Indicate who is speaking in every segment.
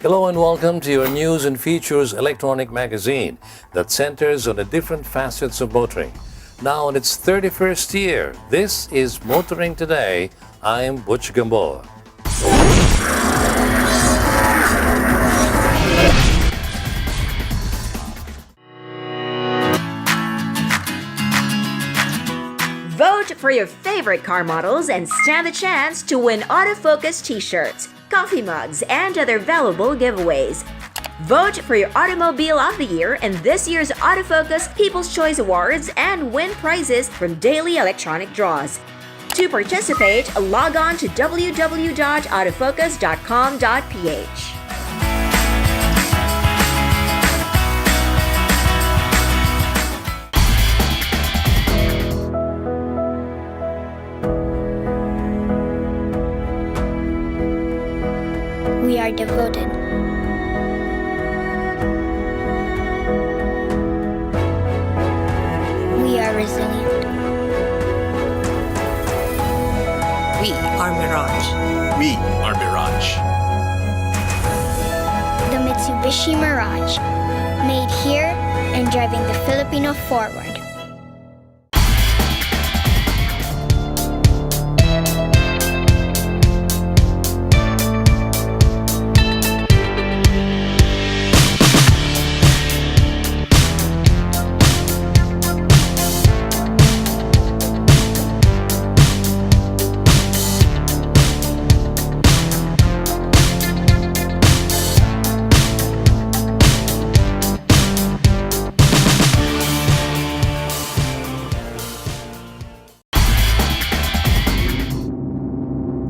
Speaker 1: Hello and welcome to your News and Features electronic magazine that centers on the different facets of motoring. Now in its 31st year, this is Motoring Today. I'm Butch Gamboa.
Speaker 2: Vote for your favorite car models and stand the chance to win autofocus t-shirts, coffee mugs, and other valuable giveaways. Vote for your Automobile of the Year in this year's Autofocus People's Choice Awards and win prizes from daily electronic draws. To participate, log on to www.autofocus.com.ph.
Speaker 3: We are devoted. We are resilient.
Speaker 4: We are Mirage.
Speaker 5: We are Mirage.
Speaker 3: The Mitsubishi Mirage, made here and driving the Filipino forward.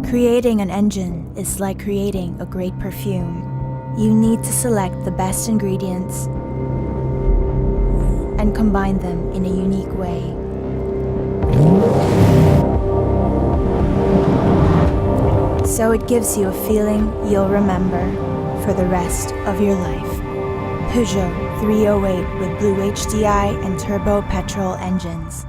Speaker 6: Creating an engine is like creating a great perfume. You need to select the best ingredients and combine them in a unique way. So it gives you a feeling you'll remember for the rest of your life. Peugeot 308 with Blue HDI and turbo petrol engines.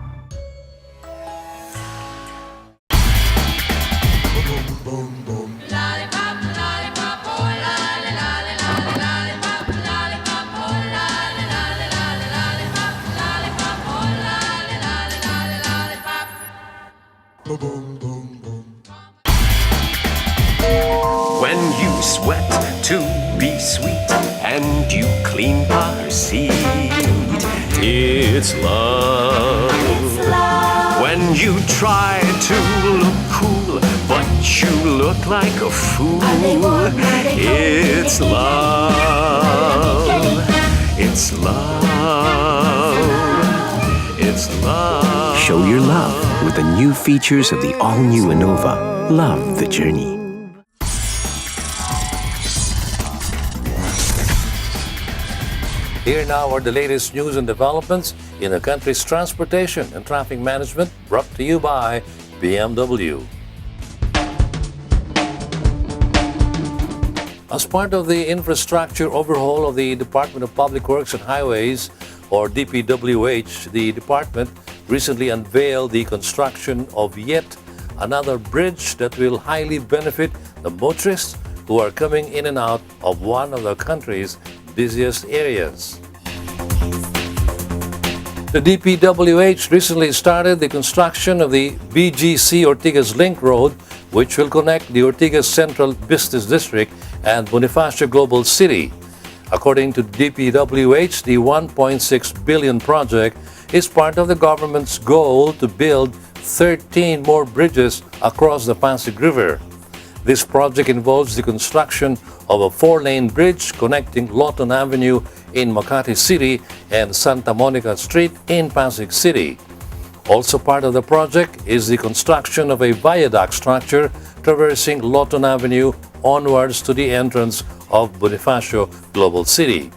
Speaker 7: When you sweat to be sweet and you clean car seat, it's love. When you try to look cool but you look like a fool, it's love. It's love. It's love.
Speaker 8: Show your love with the new features of the all-new Innova. Love the journey.
Speaker 1: Here now are the latest news and developments in the country's transportation and traffic management, brought to you by BMW. As part of the infrastructure overhaul of the Department of Public Works and Highways, or DPWH, the department recently unveiled the construction of yet another bridge that will highly benefit the motorists who are coming in and out of one of the country's busiest areas. The DPWH recently started the construction of the BGC Ortigas Link Road, which will connect the Ortigas Central Business District and Bonifacio Global City. According to DPWH, the 1.6 billion project is part of the government's goal to build 13 more bridges across the Pasig River. This project involves the construction of a 4-lane bridge connecting Lawton Avenue in Makati City and Santa Monica Street in Pasig City. Also part of the project is the construction of a viaduct structure traversing Lawton Avenue onwards to the entrance of Bonifacio Global City.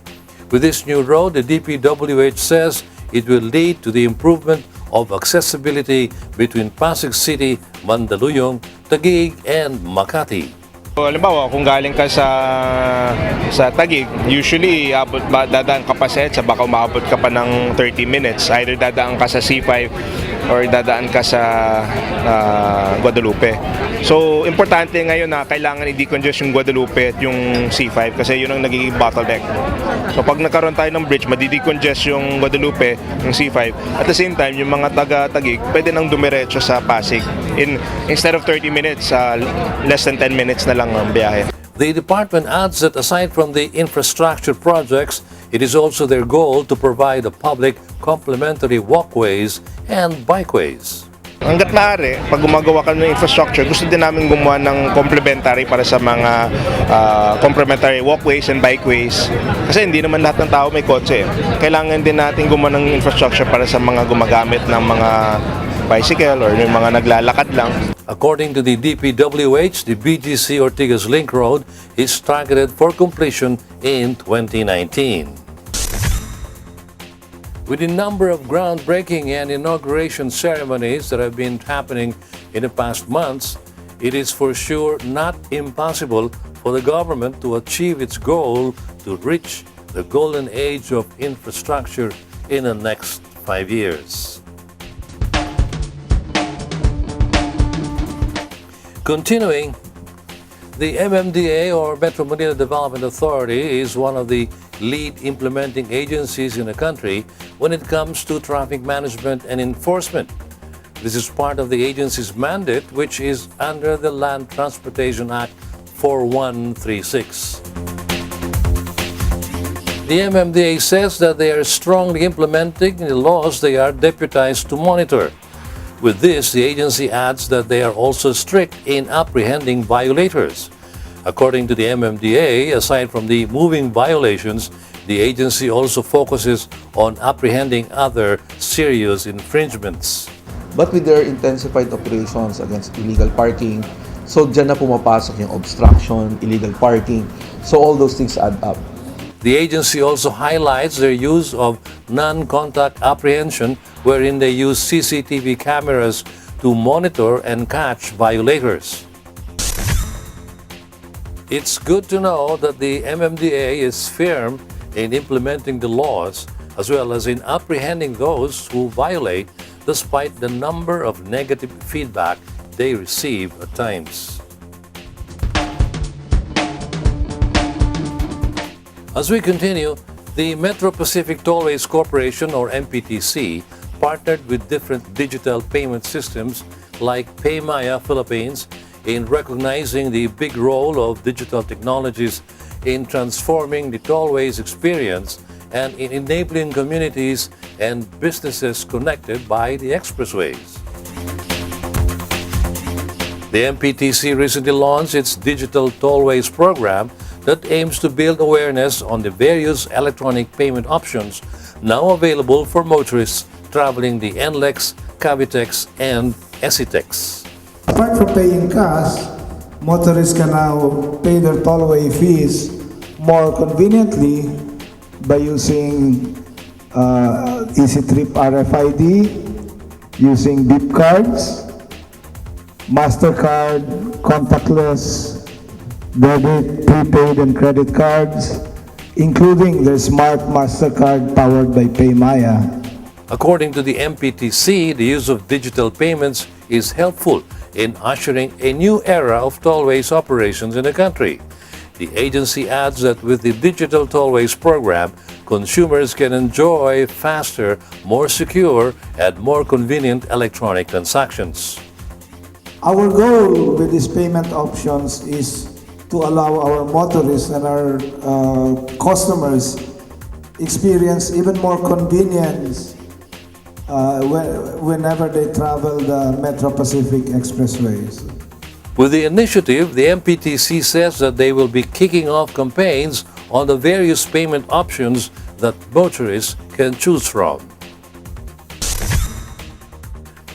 Speaker 1: With this new road, the DPWH says it will lead to the improvement of accessibility between Pasig City, Mandaluyong, Taguig, and Makati.
Speaker 9: So, halimbawa, kung galing ka sa Taguig, usually dadaan ka pa sa EDSA, baka umabot ka pa ng 30 minutes. Either dadaan ka sa C5 or dadaan ka sa Guadalupe. So, importante ngayon na kailangan i-decongest yung Guadalupe at yung C5 kasi yun ang nagiging bottleneck. So, pag nagkaroon tayo ng bridge, madi-decongest yung Guadalupe, yung C5. At the same time, yung mga taga-Taguig, pwede nang dumiretso sa Pasig. Instead of 30 minutes, less than 10 minutes na lang ang biyahe.
Speaker 1: The department adds that aside from the infrastructure projects, it is also their goal to provide the public complementary walkways and bikeways.
Speaker 9: Hanggat maaari, pag gumagawa ka ng infrastructure, gusto din namin gumawa ng complementary para sa mga complementary walkways and bikeways. Kasi hindi naman lahat ng tao may kotse. Kailangan din natin gumawa ng infrastructure para sa mga gumagamit ng mga bicycle or yung mga naglalakad lang.
Speaker 1: According to the DPWH, the BGC Ortigas Link Road is targeted for completion in 2019. With the number of groundbreaking and inauguration ceremonies that have been happening in the past months, it is for sure not impossible for the government to achieve its goal to reach the golden age of infrastructure in the next 5 years. Continuing, the MMDA or Metro Manila Development Authority is one of the lead implementing agencies in the country when it comes to traffic management and enforcement. This is part of the agency's mandate, which is under the Land Transportation Act 4136. The MMDA says that they are strongly implementing the laws they are deputized to monitor. With this, the agency adds that they are also strict in apprehending violators. According to the MMDA, aside from the moving violations, the agency also focuses on apprehending other serious infringements.
Speaker 10: But with their intensified operations against illegal parking, so dyan na pumapasok yung obstruction, illegal parking, so all those things add up.
Speaker 1: The agency also highlights their use of non-contact apprehension, wherein they use CCTV cameras to monitor and catch violators. It's good to know that the MMDA is firm in implementing the laws as well as in apprehending those who violate despite the number of negative feedback they receive at times. As we continue, the Metro Pacific Tollways Corporation or MPTC partnered with different digital payment systems like PayMaya Philippines in recognizing the big role of digital technologies in transforming the tollways experience and in enabling communities and businesses connected by the expressways. The MPTC recently launched its Digital Tollways program that aims to build awareness on the various electronic payment options now available for motorists traveling the NLEX, Cavitex, and ECITEX.
Speaker 11: Apart from paying cash, motorists can now pay their tollway fees more conveniently by using EasyTrip RFID, using beep cards, MasterCard, contactless, debit, prepaid, and credit cards, including the Smart MasterCard powered by PayMaya.
Speaker 1: According to the MPTC, the use of digital payments is helpful in ushering a new era of tollways operations in the country. The agency adds that with the Digital Tollways program, consumers can enjoy faster, more secure, and more convenient electronic transactions.
Speaker 11: Our goal with these payment options is to allow our motorists and our customers experience even more convenience whenever they travel the Metro Pacific Expressways.
Speaker 1: With the initiative, the MPTC says that they will be kicking off campaigns on the various payment options that motorists can choose from.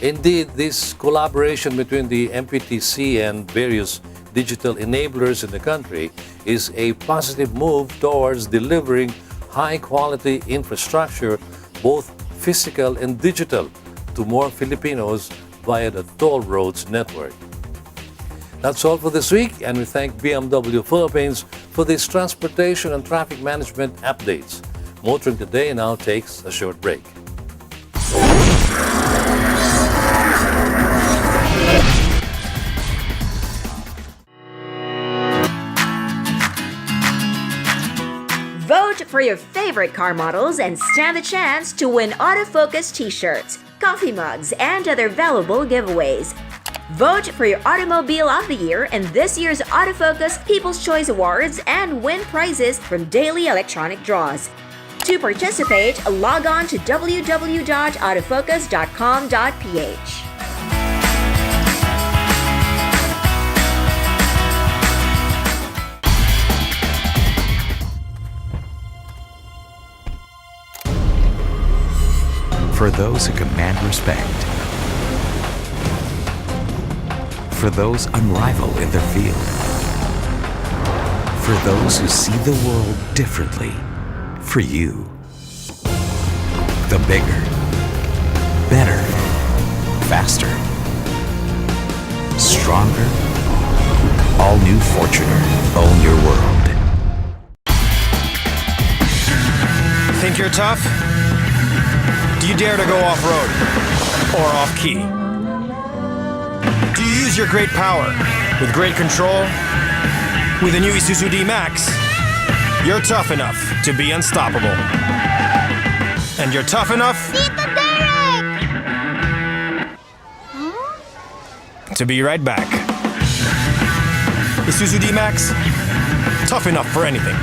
Speaker 1: Indeed, this collaboration between the MPTC and various digital enablers in the country is a positive move towards delivering high-quality infrastructure, both physical and digital, to more Filipinos via the toll roads network. That's all for this week, and we thank BMW Philippines for these transportation and traffic management updates. Motoring Today now takes a short break.
Speaker 2: Vote for your favorite car models and stand the chance to win autofocus t-shirts, coffee mugs, and other valuable giveaways. Vote for your Automobile of the Year in this year's Autofocus People's Choice Awards and win prizes from daily electronic draws. To participate, log on to www.autofocus.com.ph.
Speaker 5: For those who command respect. For those unrivaled in their field. For those who see the world differently. For you. The bigger, better, faster, stronger, all-new Fortuner. Own your world.
Speaker 12: Think you're tough? Do you dare to go off-road or off-key? Do you use your great power with great control? With the new Isuzu D-Max, you're tough enough to be unstoppable. And you're tough enough to be right back. Isuzu D-Max, tough enough for anything.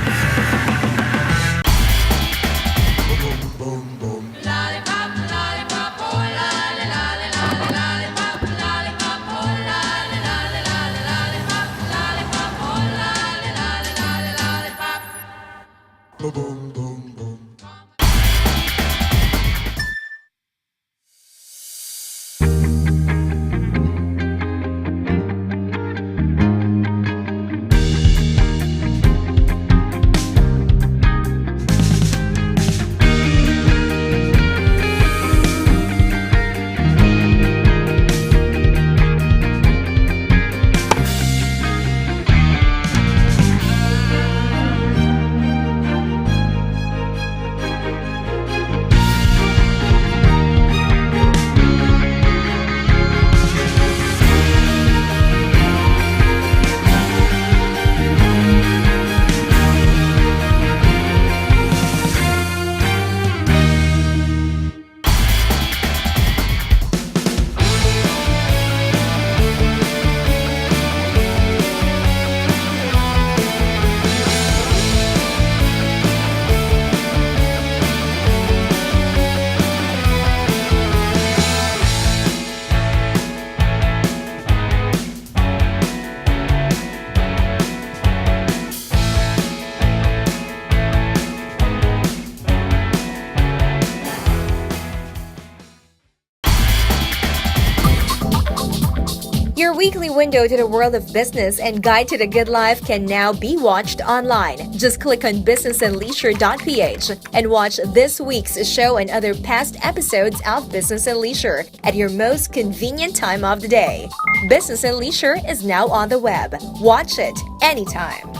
Speaker 13: Your weekly window to the world of business and guide to the good life can now be watched online. Just click on businessandleisure.ph and watch this week's show and other past episodes of Business and Leisure at your most convenient time of the day. Business and Leisure is now on the web. Watch it anytime.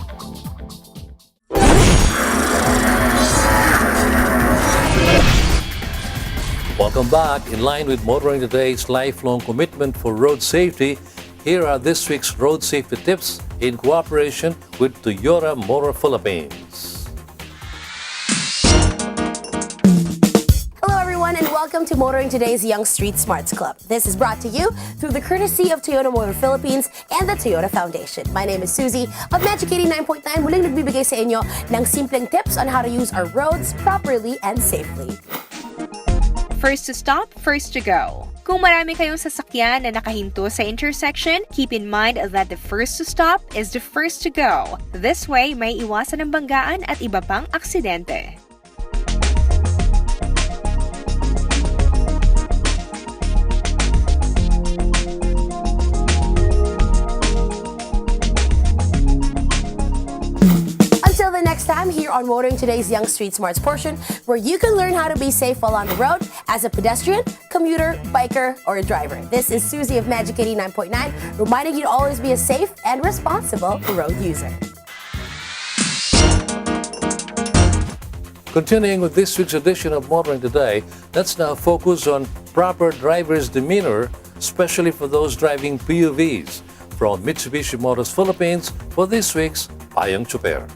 Speaker 1: Welcome back. In line with Motoring Today's lifelong commitment for road safety, here are this week's road safety tips in cooperation with Toyota Motor Philippines.
Speaker 14: Hello everyone and welcome to Motoring Today's Young Street Smarts Club. This is brought to you through the courtesy of Toyota Motor Philippines and the Toyota Foundation. My name is Susie of Magic 89.9, muling nagbibigay sa inyo ng simpleng tips on how to use our roads properly and safely.
Speaker 13: First to stop, first to go. Kung marami kayong sasakyan na nakahinto sa intersection, keep in mind that the first to stop is the first to go. This way, may iwasan ang banggaan at iba pang aksidente.
Speaker 14: time here on Motoring Today's Young Street Smarts portion, where you can learn how to be safe while on the road as a pedestrian, commuter, biker, or a driver. This is Susie of Magic 89.9, reminding you to always be a safe and responsible road user.
Speaker 1: Continuing with this week's edition of Motoring Today, let's now focus on proper driver's demeanor, especially for those driving PUVs. From Mitsubishi Motors Philippines for this week's Payong Chuper.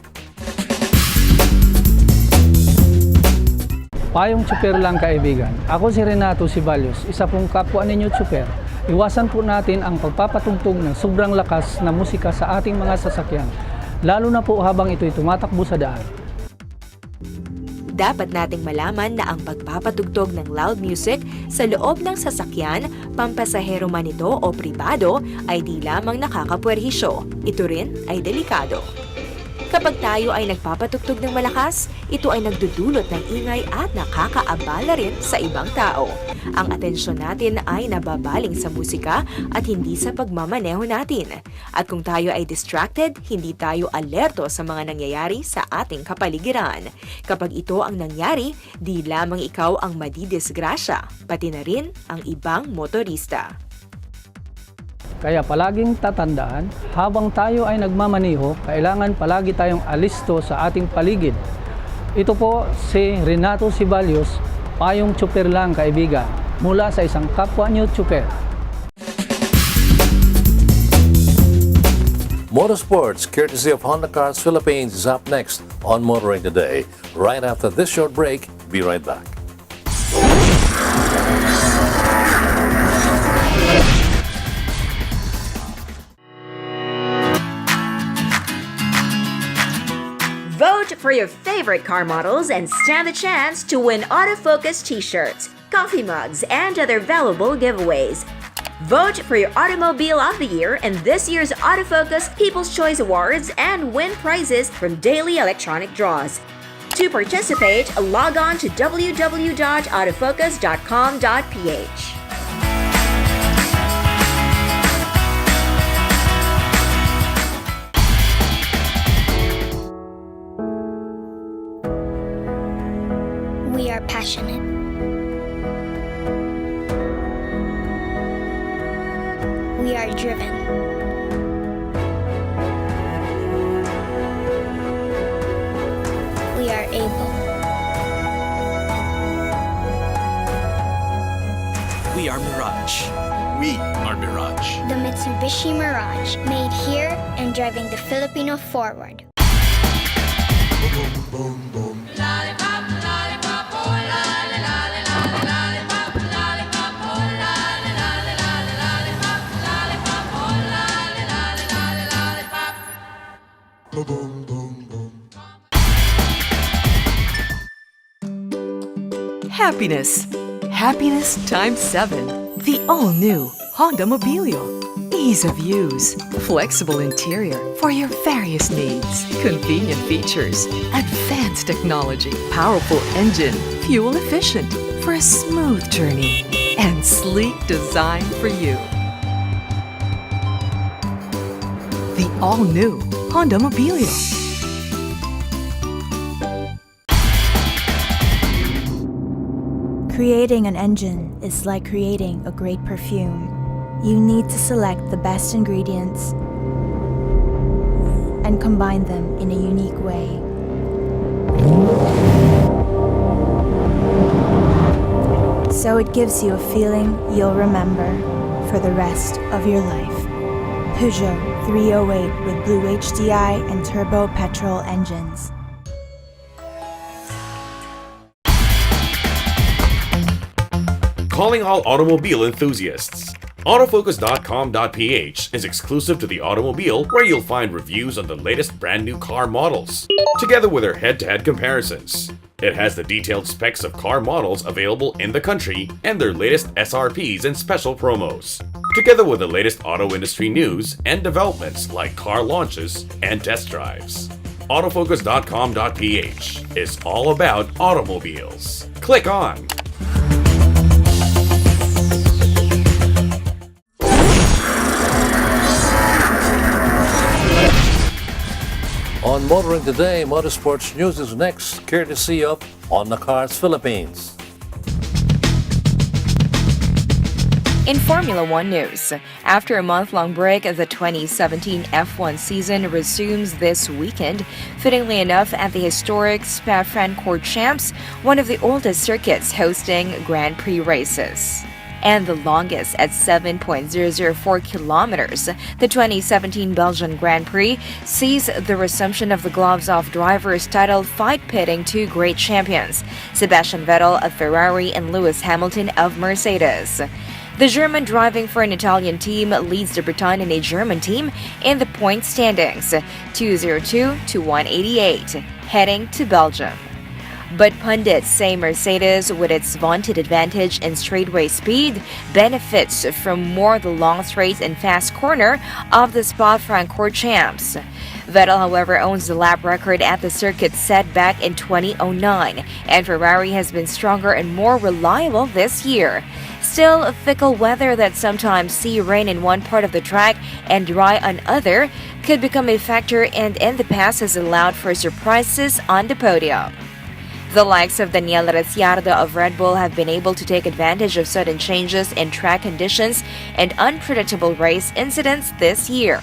Speaker 15: Payong Chuper lang kaibigan. Ako si Renato Sibalios, isa pong kapwa ninyo Chuper. Iwasan po natin ang pagpapatugtog ng sobrang lakas na musika sa ating mga sasakyan, lalo na po habang ito'y tumatakbo sa daan.
Speaker 13: Dapat nating malaman na ang pagpapatugtog ng loud music sa loob ng sasakyan, pampasahero man ito o pribado, ay di lamang nakakapwerhisyo. Ito rin ay delikado. Kapag tayo ay nagpapatugtog ng malakas, ito ay nagdudulot ng ingay at nakakaabala rin sa ibang tao. Ang atensyon natin ay nababaling sa musika at hindi sa pagmamaneho natin. At kung tayo ay distracted, hindi tayo alerto sa mga nangyayari sa ating kapaligiran. Kapag ito ang nangyari, di lamang ikaw ang madidisgrasya, pati na rin ang ibang motorista.
Speaker 15: Kaya palaging tatandaan, habang tayo ay nagmamaniho, kailangan palagi tayong alisto sa ating paligid. Ito po si Renato Sibalios, Payong Chuper lang kaibigan, mula sa isang kapwa nyo Chuper.
Speaker 1: Motorsports, courtesy of Honda Cars Philippines, is up next on Motoring Today. Right after this short break, be right back.
Speaker 2: Vote for your favorite car models and stand the chance to win autofocus t-shirts, coffee mugs, and other valuable giveaways. Vote for your Automobile of the Year in this year's Autofocus People's Choice Awards and win prizes from daily electronic draws. To participate, log on to www.autofocus.com.ph.
Speaker 3: We are passionate. We are driven. We are able.
Speaker 5: We are Mirage. We are Mirage.
Speaker 3: The Mitsubishi Mirage, made here and driving the Filipino forward.
Speaker 16: Happiness. Happiness times 7. The all-new Honda Mobilio. Ease of use. Flexible interior for your various needs. Convenient features. Advanced technology. Powerful engine. Fuel efficient for a smooth journey. And sleek design for you. The all-new Honda Mobilio.
Speaker 6: Creating an engine is like creating a great perfume. You need to select the best ingredients and combine them in a unique way. So it gives you a feeling you'll remember for the rest of your life. Peugeot 308 with Blue HDI and turbo petrol engines.
Speaker 17: Calling all automobile enthusiasts. Autofocus.com.ph is exclusive to the automobile, where you'll find reviews on the latest brand new car models, together with their head-to-head comparisons. It has the detailed specs of car models available in the country and their latest SRPs and special promos, together with the latest auto industry news and developments like car launches and test drives. Autofocus.com.ph is all about automobiles. Click on.
Speaker 1: On On Motoring Today, Motorsports News is next, courtesy of On the Cars Philippines.
Speaker 18: In Formula One news, after a month-long break, the 2017 F1 season resumes this weekend, fittingly enough at the historic Spa-Francorchamps, one of the oldest circuits hosting Grand Prix races. And the longest at 7.004 kilometers, the 2017 Belgian Grand Prix sees the resumption of the gloves-off drivers' title fight pitting two great champions, Sebastian Vettel of Ferrari and Lewis Hamilton of Mercedes. The German driving for an Italian team leads the Briton in a German team in the point standings, 202 to 188, heading to Belgium. But pundits say Mercedes, with its vaunted advantage in straightaway speed, benefits from more the long straight and fast corner of the Spa-Francorchamps. Vettel, however, owns the lap record at the circuit set back in 2009, and Ferrari has been stronger and more reliable this year. Still, fickle weather that sometimes see rain in one part of the track and dry on other could become a factor, and in the past has allowed for surprises on the podium. The likes of Daniel Ricciardo of Red Bull have been able to take advantage of sudden changes in track conditions and unpredictable race incidents this year.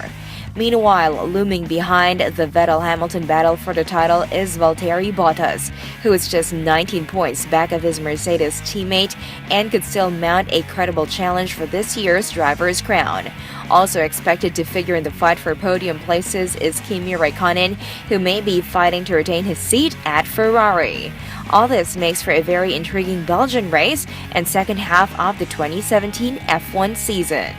Speaker 18: Meanwhile, looming behind the Vettel-Hamilton battle for the title is Valtteri Bottas, who is just 19 points back of his Mercedes teammate and could still mount a credible challenge for this year's driver's crown. Also expected to figure in the fight for podium places is Kimi Raikkonen, who may be fighting to retain his seat at Ferrari. All this makes for a very intriguing Belgian race and second half of the 2017 F1 season.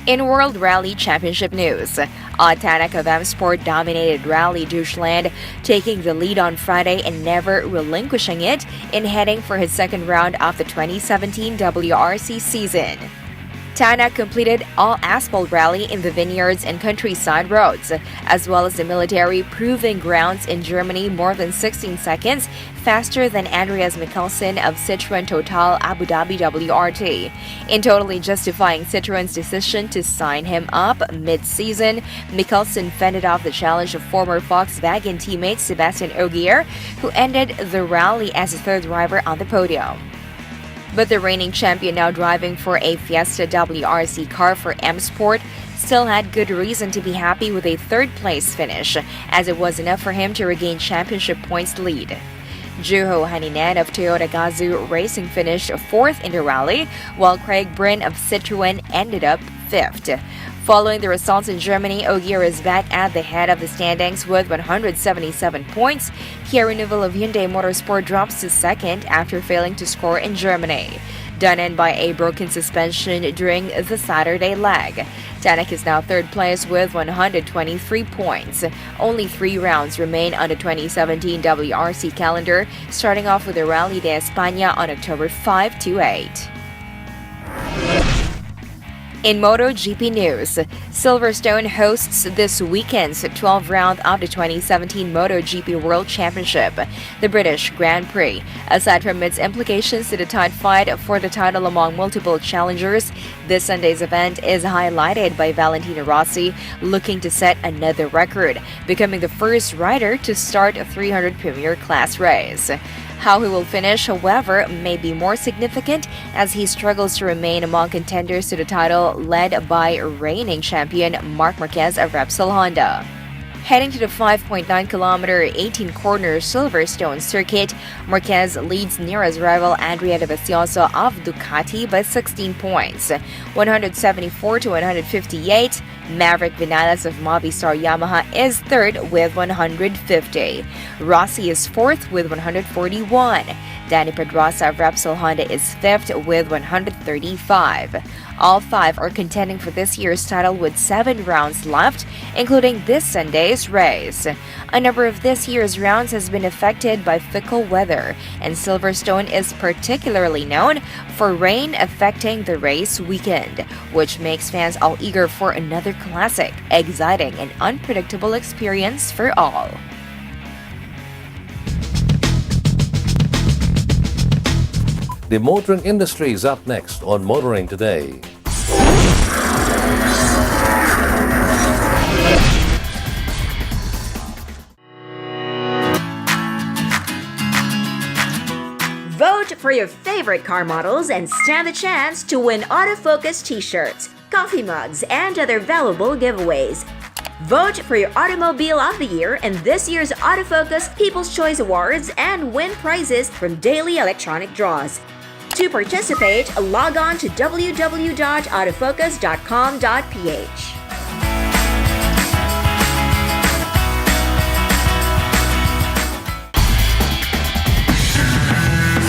Speaker 18: In World Rally Championship news, Tanak of M Sport dominated Rally Deutschland, taking the lead on Friday and never relinquishing it in heading for his second round of the 2017 WRC season. Tanak completed all asphalt rally in the vineyards and countryside roads, as well as the military proving grounds in Germany more than 16 seconds faster than Andreas Mikkelsen of Citroën Total Abu Dhabi WRT, in totally justifying Citroën's decision to sign him up mid-season. Mikkelsen fended off the challenge of former Volkswagen teammate Sebastian Ogier, who ended the rally as the third driver on the podium. But the reigning champion, now driving for a Fiesta WRC car for M Sport, still had good reason to be happy with a third-place finish, as it was enough for him to regain championship points lead. Juho Hänninen of Toyota Gazoo Racing finished fourth in the rally, while Craig Bryn of Citroën ended up fifth. Following the results in Germany, Ogier is back at the head of the standings with 177 points. Thierry Neuville of Hyundai Motorsport drops to second after failing to score in Germany, done in by a broken suspension during the Saturday leg. Tanak is now third place with 123 points. Only 3 rounds remain on the 2017 WRC calendar, starting off with the Rally de España on October 5 to 8. In MotoGP news, Silverstone hosts this weekend's 12th round of the 2017 MotoGP World Championship, the British Grand Prix. Aside from its implications to the tight fight for the title among multiple challengers, this Sunday's event is highlighted by Valentino Rossi looking to set another record, becoming the first rider to start a 300 Premier Class race. How he will finish, however, may be more significant as he struggles to remain among contenders to the title, led by reigning champion Marc Marquez of Repsol Honda. Heading to the 5.9-kilometer, 18-corner Silverstone circuit, Marquez leads Nira's rival Andrea Dovizioso of Ducati by 16 points, 174 to 158. Maverick Vinales of Movistar Yamaha is third with 150. Rossi is fourth with 141. Dani Pedrosa of Repsol Honda is fifth with 135. All 5 are contending for this year's title with 7 rounds left, including this Sunday's race. A number of this year's rounds has been affected by fickle weather, and Silverstone is particularly known for rain affecting the race weekend, which makes fans all eager for another classic, exciting and unpredictable experience for all.
Speaker 1: The motoring industry is up next on Motoring Today.
Speaker 2: for your favorite car models and stand the chance to win autofocus t-shirts, coffee mugs, and other valuable giveaways. Vote for your Automobile of the Year in this year's Autofocus People's Choice Awards and win prizes from daily electronic draws. To participate, log on to www.autofocus.com.ph.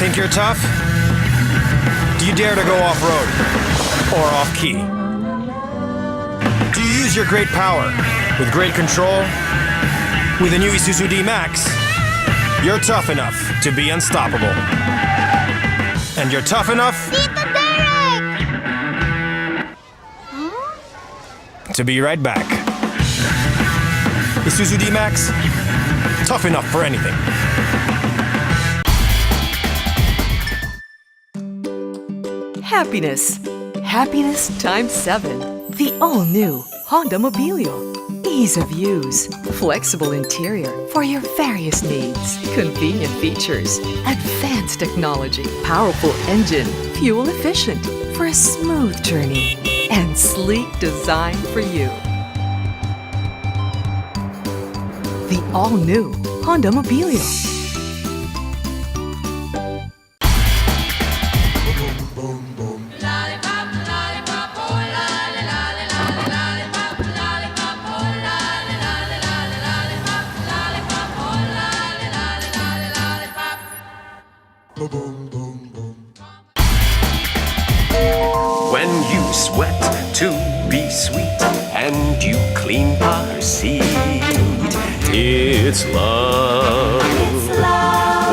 Speaker 12: Think you're tough? Do you dare to go off-road or off-key? Do you use your great power with great control? With the new Isuzu D-Max, you're tough enough to be unstoppable. And you're tough enough to be right back. Isuzu D-Max, tough enough for anything.
Speaker 16: Happiness. Happiness times 7. The all-new Honda Mobilio. Ease of use. Flexible interior for your various needs. Convenient features. Advanced technology. Powerful engine. Fuel efficient for a smooth journey. And sleek design for you. The all-new Honda Mobilio.
Speaker 7: When you sweat to be sweet and you clean our seat, it's love.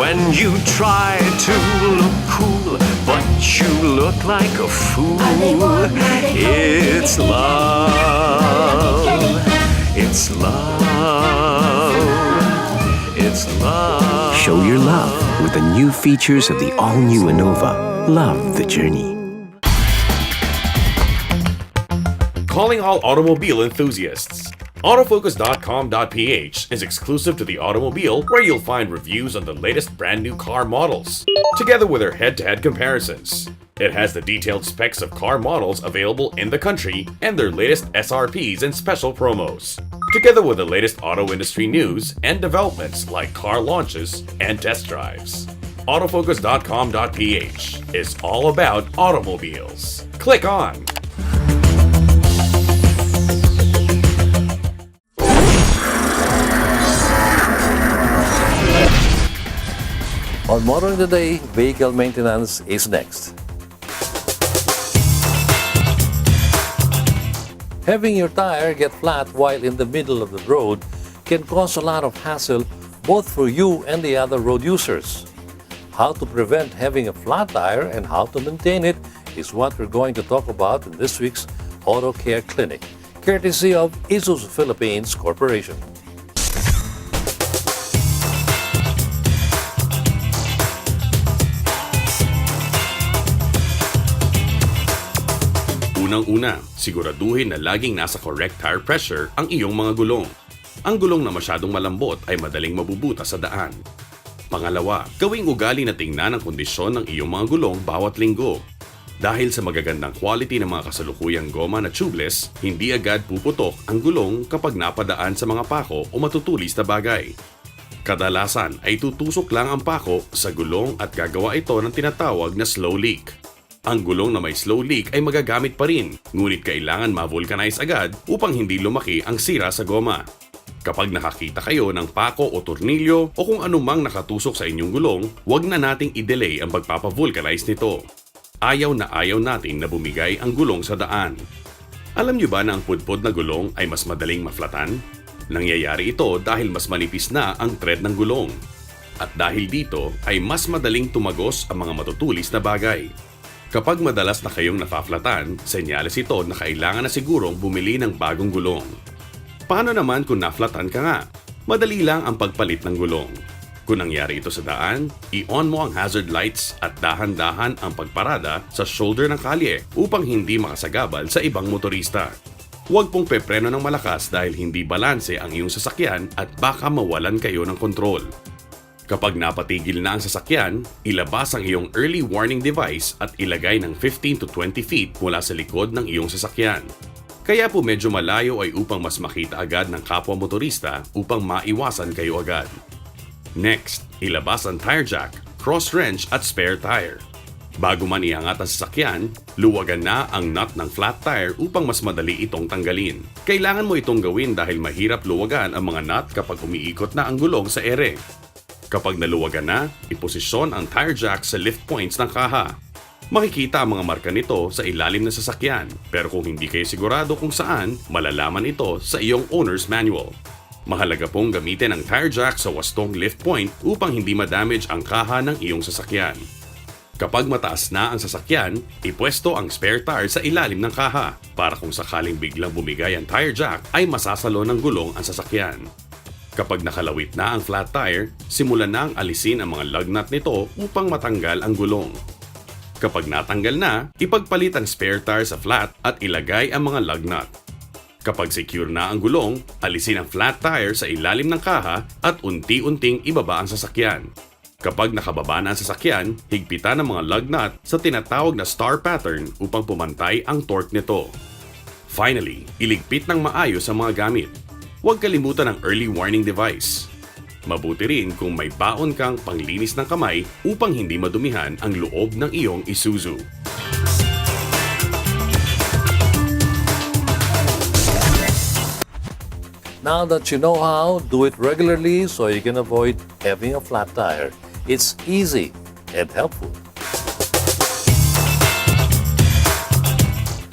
Speaker 7: When you try to look cool, but you look like a fool, it's love. It's love. It's love.
Speaker 8: Show your love with the new features of the all-new Innova. Love the journey.
Speaker 17: Calling all automobile enthusiasts. Autofocus.com.ph is exclusive to the automobile, where you'll find reviews on the latest brand new car models, together with their head-to-head comparisons. It has the detailed specs of car models available in the country and their latest SRPs and special promos, together with the latest auto industry news and developments like car launches and test drives. Autofocus.com.ph is all about automobiles. Click on.
Speaker 1: On Motoring Today, vehicle maintenance is next. Having your tire get flat while in the middle of the road can cause a lot of hassle both for you and the other road users. How to prevent having a flat tire and how to maintain it is what we're going to talk about in this week's Auto Care Clinic, courtesy of Isuzu Philippines Corporation.
Speaker 17: Unang-una, siguraduhin na laging nasa correct tire pressure ang iyong mga gulong. Ang gulong na masyadong malambot ay madaling mabubuta sa daan. Pangalawa, gawing ugali na tingnan ang kondisyon ng iyong mga gulong bawat linggo. Dahil sa magagandang quality ng mga kasalukuyang goma na tubeless, hindi agad puputok ang gulong kapag napadaan sa mga pako o matutulis na bagay. Kadalasan ay tutusok lang ang pako sa gulong at gagawa ito ng tinatawag na slow leak. Ang gulong na may slow leak ay magagamit pa rin, ngunit kailangan ma-vulcanize agad upang hindi lumaki ang sira sa goma. Kapag nakakita kayo ng pako o tornilyo o kung anumang nakatusok sa inyong gulong, huwag na nating i-delay ang pagpapavulcanize nito. Ayaw natin na bumigay ang gulong sa daan. Alam niyo ba na ang pudpod na gulong ay mas madaling maflatan? Nangyayari ito dahil mas manipis na ang thread ng gulong. At dahil dito ay mas madaling tumagos ang mga matutulis na bagay. Kapag madalas na kayong nafaflatan, senyales ito na kailangan na sigurong bumili ng bagong gulong. Paano naman kung naflatan ka nga? Madali lang ang pagpalit ng gulong. Kung nangyari ito sa daan, i-on mo ang hazard lights at dahan-dahan ang pagparada sa shoulder ng kalye upang hindi makasagabal sa ibang motorista. Huwag pong pepreno ng malakas dahil hindi balanse ang iyong sasakyan at baka mawalan kayo ng kontrol. Kapag napatigil na ang sasakyan, ilabas ang iyong early warning device at ilagay ng 15 to 20 feet mula sa likod ng iyong sasakyan. Kaya po medyo malayo ay upang mas makita agad ng kapwa motorista upang maiwasan kayo agad. Next, ilabas ang tire jack, cross wrench at spare tire. Bago man iangat ang sasakyan, luwagan na ang nut ng flat tire upang mas madali itong tanggalin. Kailangan mo itong gawin dahil mahirap luwagan ang mga nut kapag umiikot na ang gulong sa ere. Kapag naluwagan na, iposisyon ang tire jack sa lift points ng kaha. Makikita ang mga marka nito sa ilalim ng sasakyan, pero kung hindi kayo sigurado kung saan, malalaman ito sa iyong owner's manual. Mahalaga pong gamitin ang tire jack sa wastong lift point upang hindi ma-damage ang kaha ng iyong sasakyan. Kapag mataas na ang sasakyan, ipwesto ang spare tire sa ilalim ng kaha para kung sakaling biglang bumigay ang tire jack ay masasalo ng gulong ang sasakyan. Kapag nakalawit na ang flat tire, simulan na ang alisin ang mga lug nut nito upang matanggal ang gulong. Kapag natanggal na, ipagpalit ang spare tire sa flat at ilagay ang mga lug nut. Kapag secure na ang gulong, alisin ang flat tire sa ilalim ng kaha at unti-unting ibaba ang sasakyan. Kapag nakababa na ang sasakyan, higpitan ang mga lug nut sa tinatawag na star pattern upang pumantay ang torque nito. Finally, iligpit ng maayos ang mga gamit. Huwag kalimutan ang early warning device. Mabuti rin kung may baon kang panglinis ng kamay upang hindi madumihan ang loob ng iyong Isuzu.
Speaker 1: Now that you know how, do it regularly so you can avoid having a flat tire. It's easy and helpful.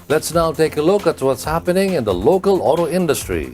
Speaker 1: Let's now take a look at what's happening in the local auto industry.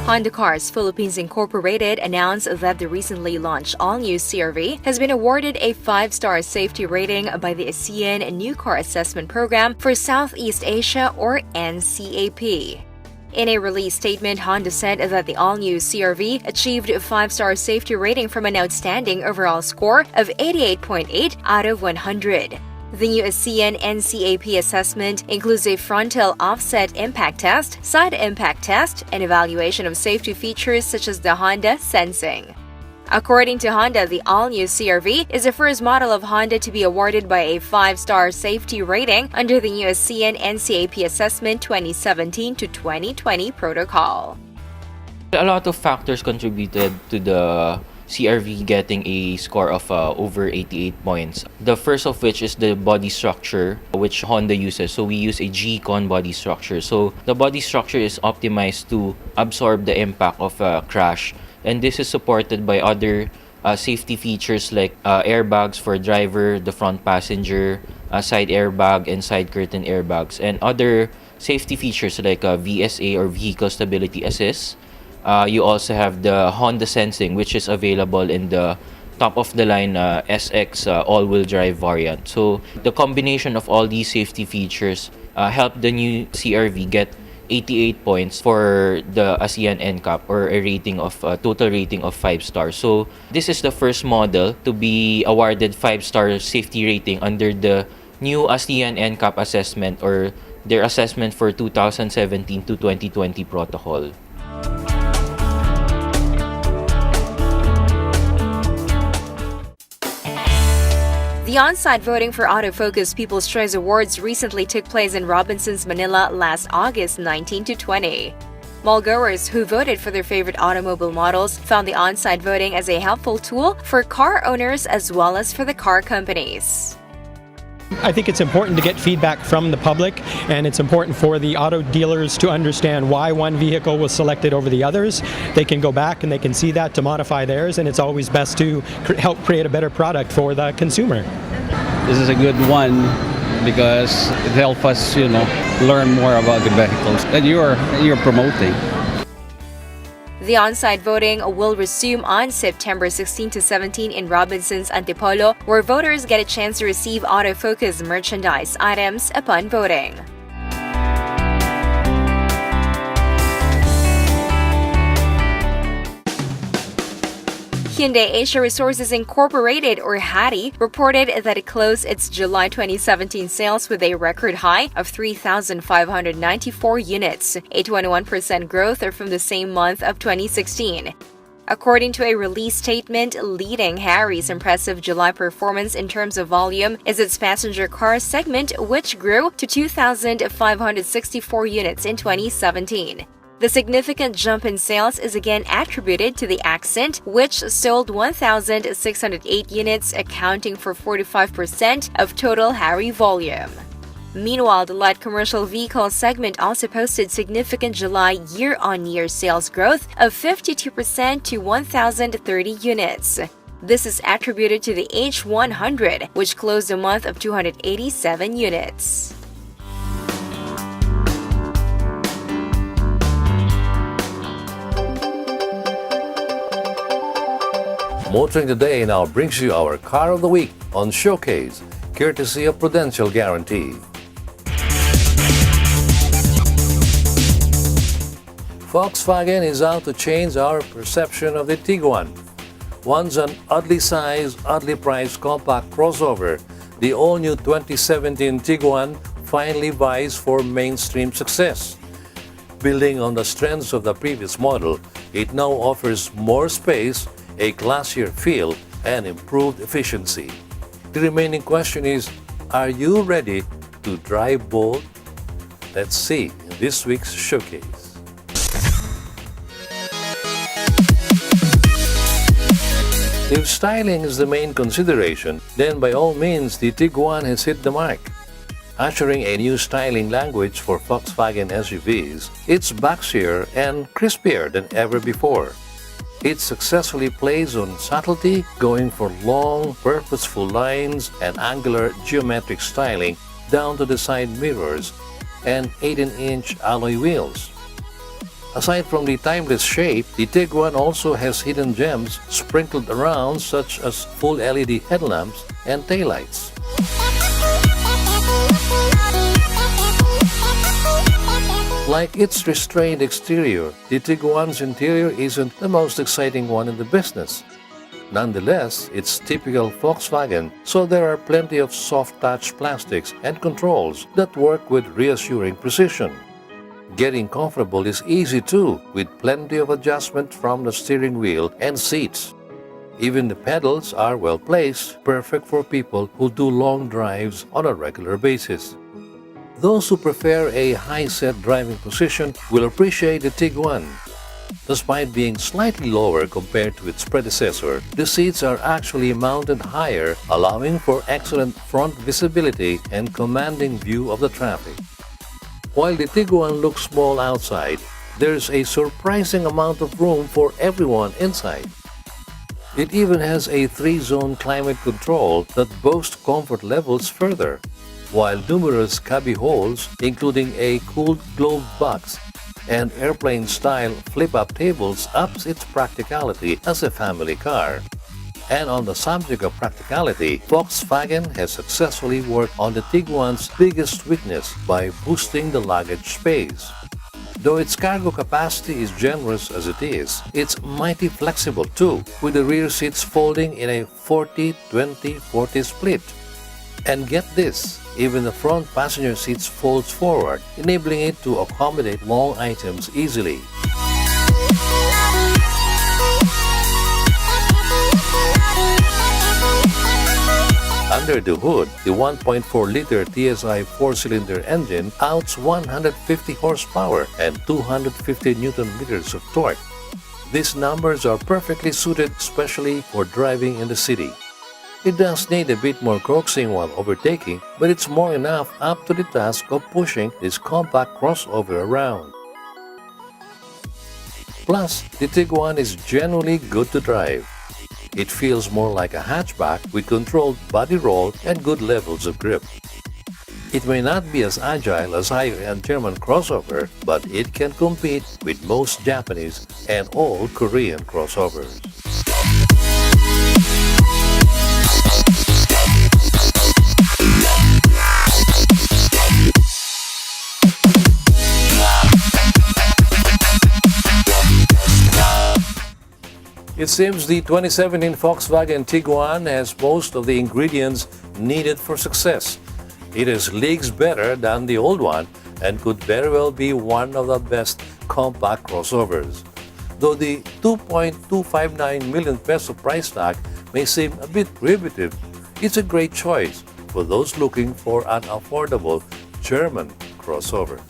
Speaker 18: Honda Cars Philippines Incorporated announced that the recently launched all-new CR-V has been awarded a 5-star safety rating by the ASEAN New Car Assessment Program for Southeast Asia, or NCAP. In a release statement, Honda said that the all-new CR-V achieved a 5-star safety rating from an outstanding overall score of 88.8 out of 100. The new ASEAN NCAP assessment includes a frontal offset impact test, side impact test, and evaluation of safety features such as the Honda Sensing. According to Honda, the all-new CR-V is the first model of Honda to be awarded by a 5-star safety rating under the new ASEAN NCAP Assessment 2017 to 2020 protocol.
Speaker 19: A lot of factors contributed to the CR-V getting a score of over 88 points. The first of which is the body structure, which Honda uses. So we use a G-Con body structure. So the body structure is optimized to absorb the impact of a crash. And this is supported by other safety features like airbags for driver, the front passenger, side airbag, and side curtain airbags. And other safety features like VSA or Vehicle Stability Assist. You also have the Honda Sensing, which is available in the top-of-the-line SX all-wheel drive variant. So the combination of all these safety features helped the new CR-V get 88 points for the ASEAN NCAP, or a rating of total rating of 5 stars. So this is the first model to be awarded 5-star safety rating under the new ASEAN NCAP assessment, or their assessment for 2017 to 2020 protocol.
Speaker 18: The on-site voting for Autofocus People's Choice Awards recently took place in Robinsons, Manila last August 19 to 20. Mallgoers who voted for their favorite automobile models found the on-site voting as a helpful tool for car owners as well as for the car companies.
Speaker 20: I think it's important to get feedback from the public, and it's important for the auto dealers to understand why one vehicle was selected over the others. They can go back and they can see that to modify theirs, and it's always best to help create a better product for the consumer.
Speaker 21: This is a good one because it helps us, learn more about the vehicles that you're promoting.
Speaker 18: The on-site voting will resume on September 16 to 17 in Robinsons, Antipolo, where voters get a chance to receive Autofocus merchandise items upon voting. Hyundai Asia Resources Incorporated, or HATI, reported that it closed its July 2017 sales with a record high of 3,594 units, a 21% growth from the same month of 2016. According to a release statement, leading Harry's impressive July performance in terms of volume is its passenger car segment, which grew to 2,564 units in 2017. The significant jump in sales is again attributed to the Accent, which sold 1,608 units, accounting for 45% of total Harry volume. Meanwhile, the light commercial vehicle segment also posted significant July year-on-year sales growth of 52% to 1,030 units. This is attributed to the H100, which closed a month of 287 units.
Speaker 1: Motoring Today now brings you our Car of the Week on Showcase, courtesy of Prudential Guarantee. Volkswagen is out to change our perception of the Tiguan. Once an oddly sized, oddly priced compact crossover, the all-new 2017 Tiguan finally vies for mainstream success. Building on the strengths of the previous model, it now offers more space, a classier feel, and improved efficiency. The remaining question is, are you ready to drive bold? Let's see in this week's Showcase. If styling is the main consideration, then by all means the Tiguan has hit the mark. Ushering a new styling language for Volkswagen SUVs, it's boxier and crispier than ever before. It successfully plays on subtlety, going for long, purposeful lines and angular geometric styling down to the side mirrors and 18-inch alloy wheels. Aside from the timeless shape, the Tiguan also has hidden gems sprinkled around, such as full LED headlamps and taillights. Like its restrained exterior, the Tiguan's interior isn't the most exciting one in the business. Nonetheless, it's typical Volkswagen, so there are plenty of soft-touch plastics and controls that work with reassuring precision. Getting comfortable is easy too, with plenty of adjustment from the steering wheel and seats. Even the pedals are well placed, perfect for people who do long drives on a regular basis. Those who prefer a high-set driving position will appreciate the Tiguan. Despite being slightly lower compared to its predecessor, the seats are actually mounted higher, allowing for excellent front visibility and commanding view of the traffic. While the Tiguan looks small outside, there's a surprising amount of room for everyone inside. It even has a 3-zone climate control that boasts comfort levels further, while numerous cubby holes, including a cooled globe box and airplane-style flip-up tables, ups its practicality as a family car. And on the subject of practicality, Volkswagen has successfully worked on the Tiguan's biggest weakness by boosting the luggage space. Though its cargo capacity is generous as it is, it's mighty flexible too, with the rear seats folding in a 40-20-40 split. And get this, even the front passenger seats folds forward, enabling it to accommodate long items easily. Under the hood, the 1.4-liter TSI 4-cylinder engine outs 150 horsepower and 250 Nm of torque. These numbers are perfectly suited especially for driving in the city. It does need a bit more coaxing while overtaking, but it's more enough up to the task of pushing this compact crossover around. Plus, the Tiguan is genuinely good to drive. It feels more like a hatchback with controlled body roll and good levels of grip. It may not be as agile as higher-end German crossover, but it can compete with most Japanese and all Korean crossovers. It seems the 2017 Volkswagen Tiguan has most of the ingredients needed for success. It is leagues better than the old one and could very well be one of the best compact crossovers. Though the 2.259 million peso price tag may seem a bit prohibitive, it's a great choice for those looking for an affordable German crossover.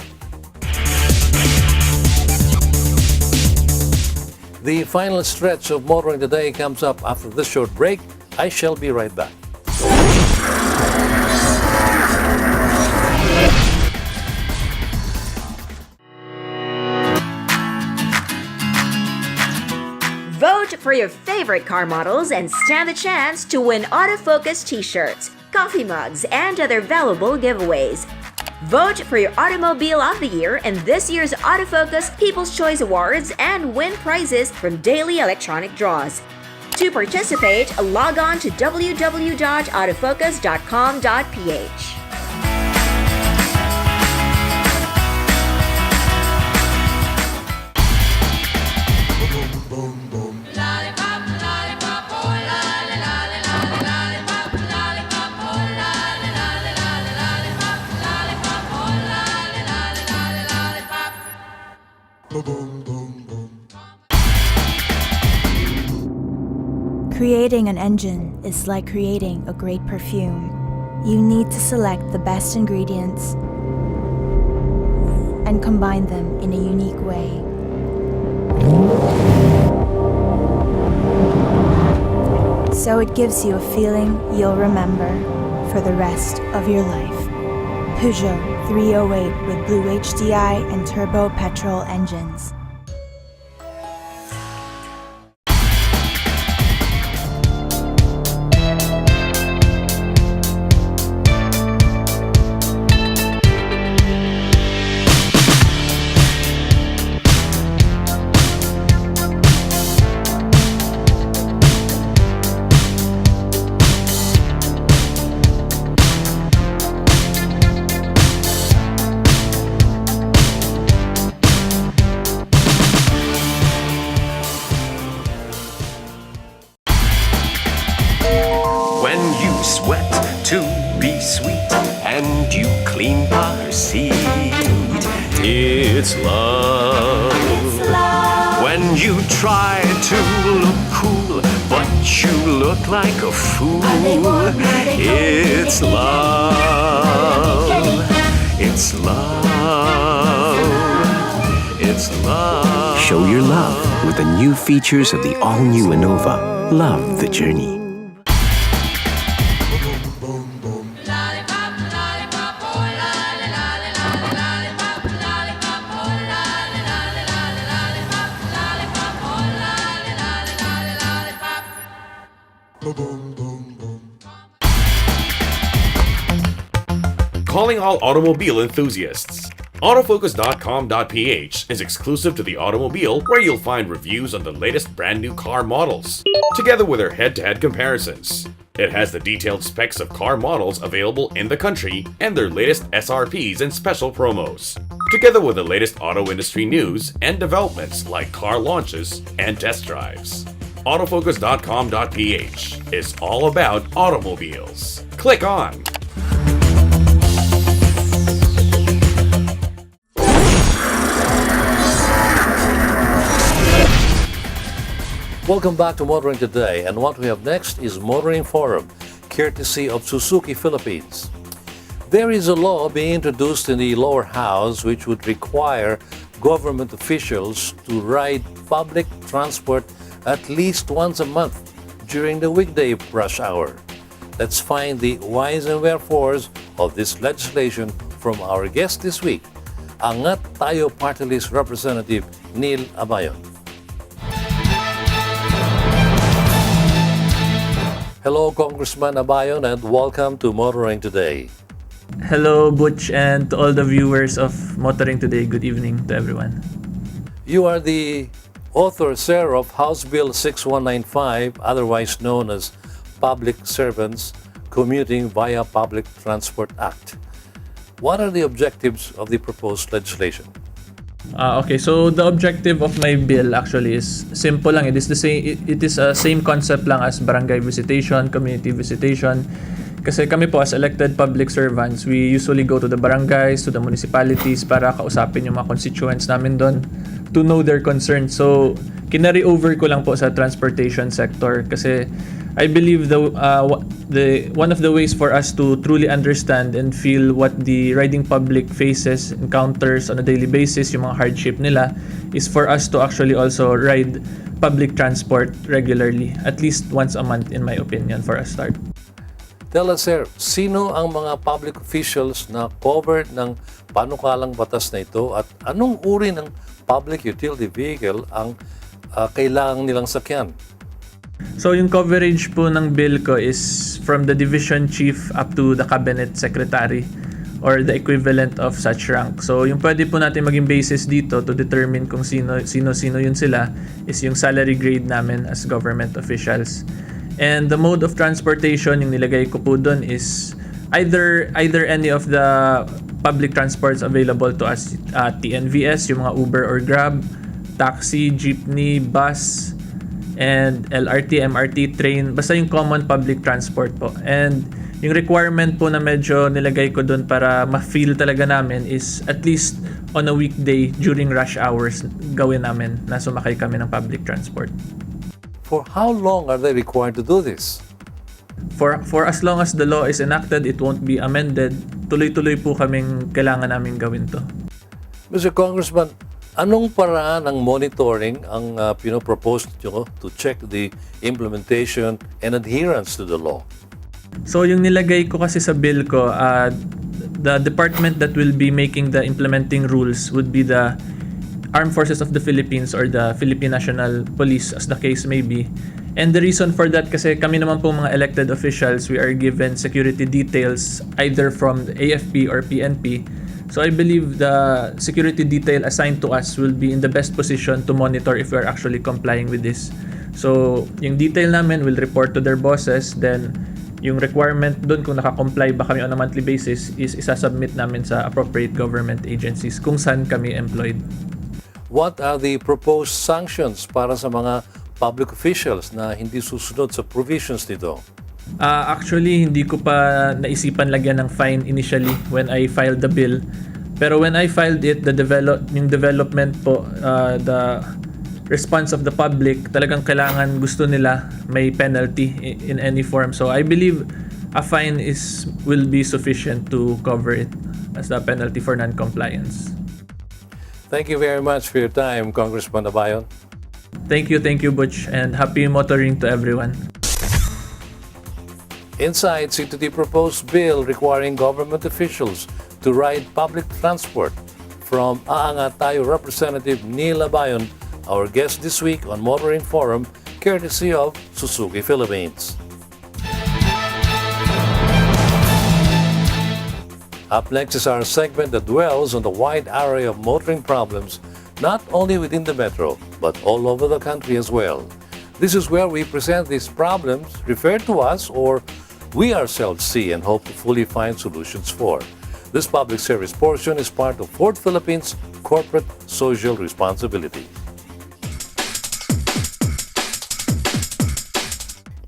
Speaker 1: The final stretch of Motoring Today comes up after this short break. I shall be right back.
Speaker 2: Vote for your favorite car models and stand the chance to win autofocus t-shirts, coffee mugs, and other valuable giveaways. Vote for your Automobile of the Year in this year's Autofocus People's Choice Awards and win prizes from daily electronic draws. To participate, log on to www.autofocus.com.ph.
Speaker 6: Creating an engine is like creating a great perfume. You need to select the best ingredients and combine them in a unique way. So it gives you a feeling you'll remember for the rest of your life. Peugeot 308 with Blue HDI and turbo petrol engines.
Speaker 7: Sweat to be sweet, and you clean our seat. It's love. When you try to look cool, but you look like a fool. It's love. It's love. It's love.
Speaker 8: Show your love with the new features of the all-new Innova. Love the journey.
Speaker 17: Calling all automobile enthusiasts. Autofocus.com.ph is exclusive to the automobile, where you'll find reviews on the latest brand new car models, together with their head-to-head comparisons. It has the detailed specs of car models available in the country and their latest SRPs and special promos, together with the latest auto industry news and developments like car launches and test drives. Autofocus.com.ph is all about automobiles. Click on.
Speaker 1: Welcome back to Motoring Today, and what we have next is Motoring Forum, courtesy of Suzuki Philippines. There is a law being introduced in the lower house which would require government officials to ride public transport at least once a month during the weekday rush hour. Let's find the whys and wherefores of this legislation from our guest this week, Angat Tayo Party List Representative Neil Abayon. Hello, Congressman Abayon, and welcome to Motoring Today.
Speaker 4: Hello, Butch, and to all the viewers of Motoring Today. Good evening to everyone.
Speaker 1: You are the author, sir, of House Bill 6195, otherwise known as Public Servants Commuting via Public Transport Act. What are the objectives of the proposed legislation?
Speaker 4: Okay, so the objective of my bill actually is simple lang. It is the same. It is a same concept lang as barangay visitation, community visitation. Kasi kami po as elected public servants, we usually go to the barangays, to the municipalities para kausapin yung mga constituents namin doon to know their concerns. So, kinari over ko lang po sa transportation sector kasi I believe the one of the ways for us to truly understand and feel what the riding public faces, encounters on a daily basis, yung mga hardship nila, is for us to actually also ride public transport regularly, at least once a month in my opinion, for a start.
Speaker 1: Tell us, sir, sino ang mga public officials na covered ng panukalang batas na ito at anong uri ng public utility vehicle ang kailangan nilang sakyan?
Speaker 4: So yung coverage po ng bill ko is from the division chief up to the cabinet secretary or the equivalent of such rank. So yung pwede po natin maging basis dito to determine kung sino yun sila is yung salary grade namin as government officials. And the mode of transportation yung nilagay ko po doon is either any of the public transports available to us at TNVS, yung mga Uber or Grab, taxi, jeepney, bus, and LRT, MRT, train, basta yung common public transport po. And yung requirement po na medyo nilagay ko doon para ma-feel talaga namin is at least on a weekday during rush hours gawin namin na sumakay kami ng public transport.
Speaker 1: For how long are they required to do this?
Speaker 4: For as long as the law is enacted, it won't be amended. Tuloy-tuloy po kaming kailangan namin gawin to.
Speaker 1: Mr. Congressman, anong paraan ng monitoring ang pinopropose nyo to check the implementation and adherence to the law?
Speaker 4: So yung nilagay ko kasi sa bill ko, the department that will be making the implementing rules would be the Armed Forces of the Philippines or the Philippine National Police as the case may be. And the reason for that kasi kami naman po mga elected officials, we are given security details either from the AFP or PNP. So I believe the security detail assigned to us will be in the best position to monitor if we are actually complying with this. So yung detail namin will report to their bosses, then yung requirement doon kung nakakomply ba kami on a monthly basis is isasubmit namin sa appropriate government agencies kung saan kami employed.
Speaker 1: What are the proposed sanctions para sa mga public officials na hindi susunod sa provisions nito?
Speaker 4: Actually, hindi ko pa naisipan lagyan ng fine initially when I filed the bill. Pero when I filed it, yung development po, the response of the public, talagang kailangan gusto nila may penalty in any form. So I believe a fine will be sufficient to cover it as a penalty for non-compliance.
Speaker 1: Thank you very much for your time, Congressman Abayon.
Speaker 4: Thank you, Butch, and happy motoring to everyone.
Speaker 1: Insights into the proposed bill requiring government officials to ride public transport from Aangat Tayo Representative Neil Abayon, our guest this week on Motoring Forum, courtesy of Suzuki Philippines. Up next is our segment that dwells on the wide array of motoring problems, not only within the metro, but all over the country as well. This is where we present these problems referred to us or we ourselves see and hope to fully find solutions for. This public service portion is part of Ford Philippines' corporate social responsibility.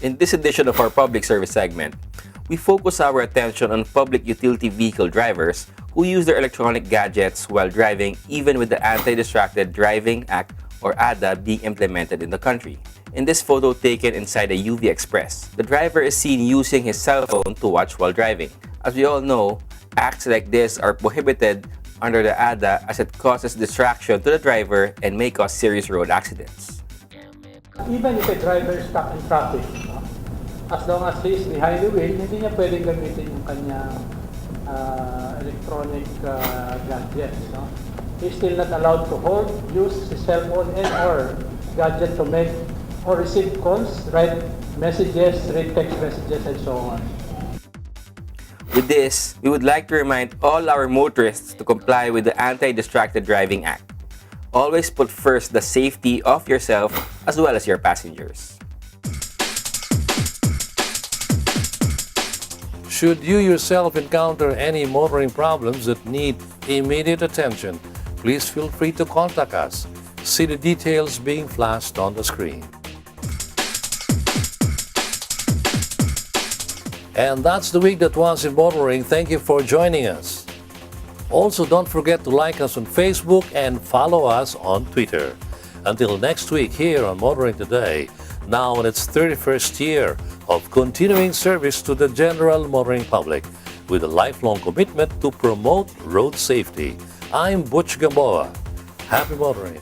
Speaker 9: In this edition of our public service segment, we focus our attention on public utility vehicle drivers who use their electronic gadgets while driving, even with the Anti-Distracted Driving Act or ADA being implemented in the country. In this photo taken inside a UV Express, the driver is seen using his cell phone to watch while driving. As we all know, acts like this are prohibited under the ADA as it causes distraction to the driver and may cause serious road accidents.
Speaker 15: Even if a driver is stuck in traffic, as long as he is behind the wheel, hindi niya pwedeng gamitin yung kanyang electronic gadgets. No? He's still not allowed to hold, use his cell phone and or gadget to make or receive calls, write messages, read text messages, and so on.
Speaker 9: With this, we would like to remind all our motorists to comply with the Anti-Distracted Driving Act. Always put first the safety of yourself as well as your passengers.
Speaker 1: Should you yourself encounter any motoring problems that need immediate attention, please feel free to contact us. See the details being flashed on the screen. And that's the week that was in motoring. Thank you for joining us. Also, don't forget to like us on Facebook and follow us on Twitter. Until next week here on Motoring Today, now in its 31st year of continuing service to the general motoring public with a lifelong commitment to promote road safety. I'm Butch Gamboa. Happy motoring.